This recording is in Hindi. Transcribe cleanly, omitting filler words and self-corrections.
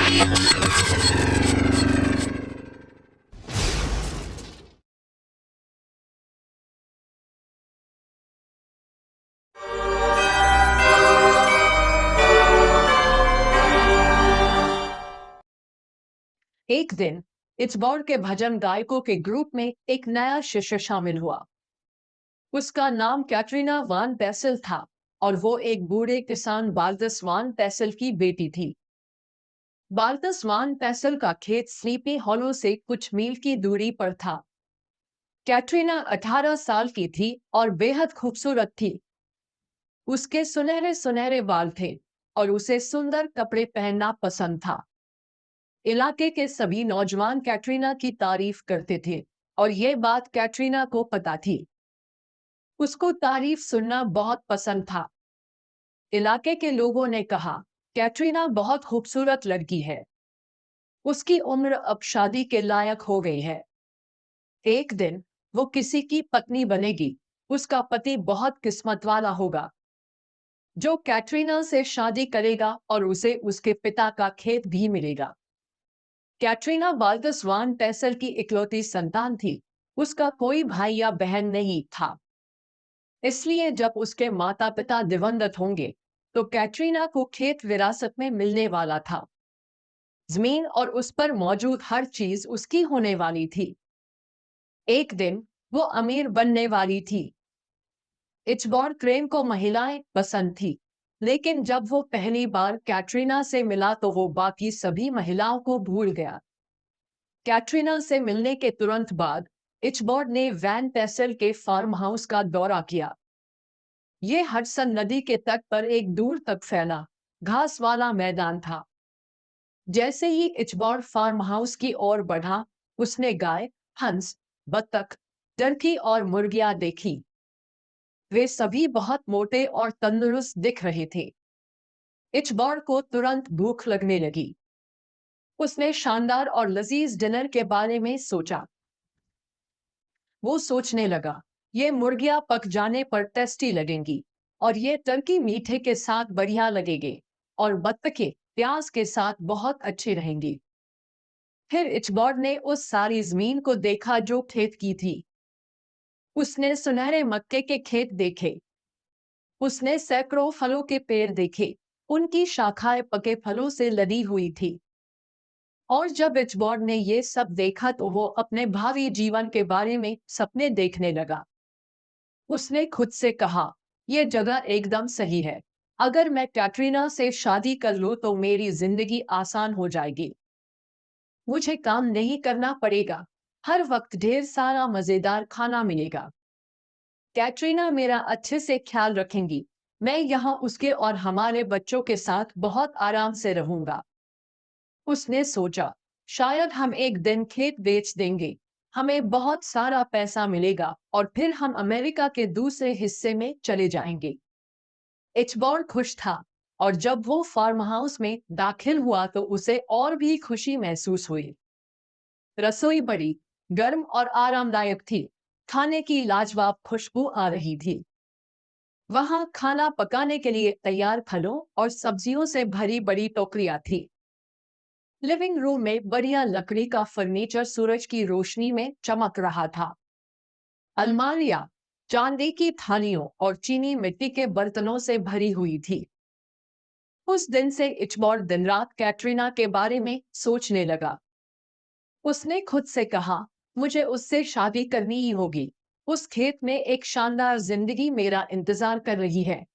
एक दिन इचबॉर के भजन गायकों के ग्रुप में एक नया शिष्य शामिल हुआ। उसका नाम कैटरीना वान पेसल था और वो एक बूढ़े किसान बाल्दस वान पेसल की बेटी थी। बाल्दस वान पेसल का खेत स्लीपी हॉलो से कुछ मील की दूरी पर था। कैटरीना 18 साल की थी और बेहद खूबसूरत थी। उसके सुनहरे सुनहरे बाल थे और उसे सुंदर कपड़े पहनना पसंद था। इलाके के सभी नौजवान कैटरीना की तारीफ करते थे और यह बात कैटरीना को पता थी। उसको तारीफ सुनना बहुत पसंद था। इलाके के लोगों ने कहा, कैटरीना बहुत खूबसूरत लड़की है। उसकी उम्र अब शादी के लायक हो गई है। एक दिन वो किसी की पत्नी बनेगी। उसका पति बहुत किस्मत वाला होगा जो कैटरीना से शादी करेगा और उसे उसके पिता का खेत भी मिलेगा। कैटरीना बाल्दस वान पेसल की इकलौती संतान थी। उसका कोई भाई या बहन नहीं था। इसलिए जब उसके माता पिता दिवंगत होंगे तो कैटरीना को खेत विरासत में मिलने वाला था। जमीन और उस पर मौजूद हर चीज उसकी होने वाली थी। एक दिन वो अमीर बनने वाली थी। इचबॉर क्रेन को महिलाएं पसंद थी, लेकिन जब वो पहली बार कैटरीना से मिला तो वो बाकी सभी महिलाओं को भूल गया। कैटरीना से मिलने के तुरंत बाद इचबॉर्ड ने वैन पेसल के फार्म हाउस का दौरा किया। ये हडसन नदी के तट पर एक दूर तक फैला घास वाला मैदान था। जैसे ही इचबॉर्ड फार्म हाउस की ओर बढ़ा, उसने गाय, हंस, बत्तख, टर्की और मुर्गियां देखी। वे सभी बहुत मोटे और तंदुरुस्त दिख रहे थे। इचबॉर्ड को तुरंत भूख लगने लगी। उसने शानदार और लजीज डिनर के बारे में सोचा। वो सोचने लगा, ये मुर्गियां पक जाने पर टेस्टी लगेंगी और ये टर्की मीठे के साथ बढ़िया लगेंगे और बत्तखें प्याज के साथ बहुत अच्छी रहेंगी। फिर इचबॉर्ड ने उस सारी जमीन को देखा जो खेत की थी। उसने सुनहरे मक्के के खेत देखे। उसने सैकड़ों फलों के पेड़ देखे। उनकी शाखाएं पके फलों से लदी हुई थी। और जब इचबॉर्ड ने ये सब देखा तो वो अपने भावी जीवन के बारे में सपने देखने लगा। उसने खुद से कहा, यह जगह एकदम सही है। अगर मैं कैटरीना से शादी कर लूं तो मेरी जिंदगी आसान हो जाएगी। मुझे काम नहीं करना पड़ेगा। हर वक्त ढेर सारा मजेदार खाना मिलेगा। कैटरीना मेरा अच्छे से ख्याल रखेंगी। मैं यहाँ उसके और हमारे बच्चों के साथ बहुत आराम से रहूंगा। उसने सोचा, शायद हम एक दिन खेत बेच देंगे। हमें बहुत सारा पैसा मिलेगा और फिर हम अमेरिका के दूसरे हिस्से में चले जाएंगे। इचबॉर्न खुश था और जब वो फार्म हाउस में दाखिल हुआ तो उसे और भी खुशी महसूस हुई। रसोई बड़ी गर्म और आरामदायक थी। खाने की लाजवाब खुशबू आ रही थी। वहां खाना पकाने के लिए तैयार फलों और सब्जियों से भरी बड़ी टोकरियां थी। लिविंग रूम में बढ़िया लकड़ी का फर्नीचर सूरज की रोशनी में चमक रहा था। अलमारियां चांदी की थालियों और चीनी मिट्टी के बर्तनों से भरी हुई थी। उस दिन से इचबॉर्ड दिन रात कैटरीना के बारे में सोचने लगा। उसने खुद से कहा, मुझे उससे शादी करनी ही होगी। उस खेत में एक शानदार जिंदगी मेरा इंतजार कर रही है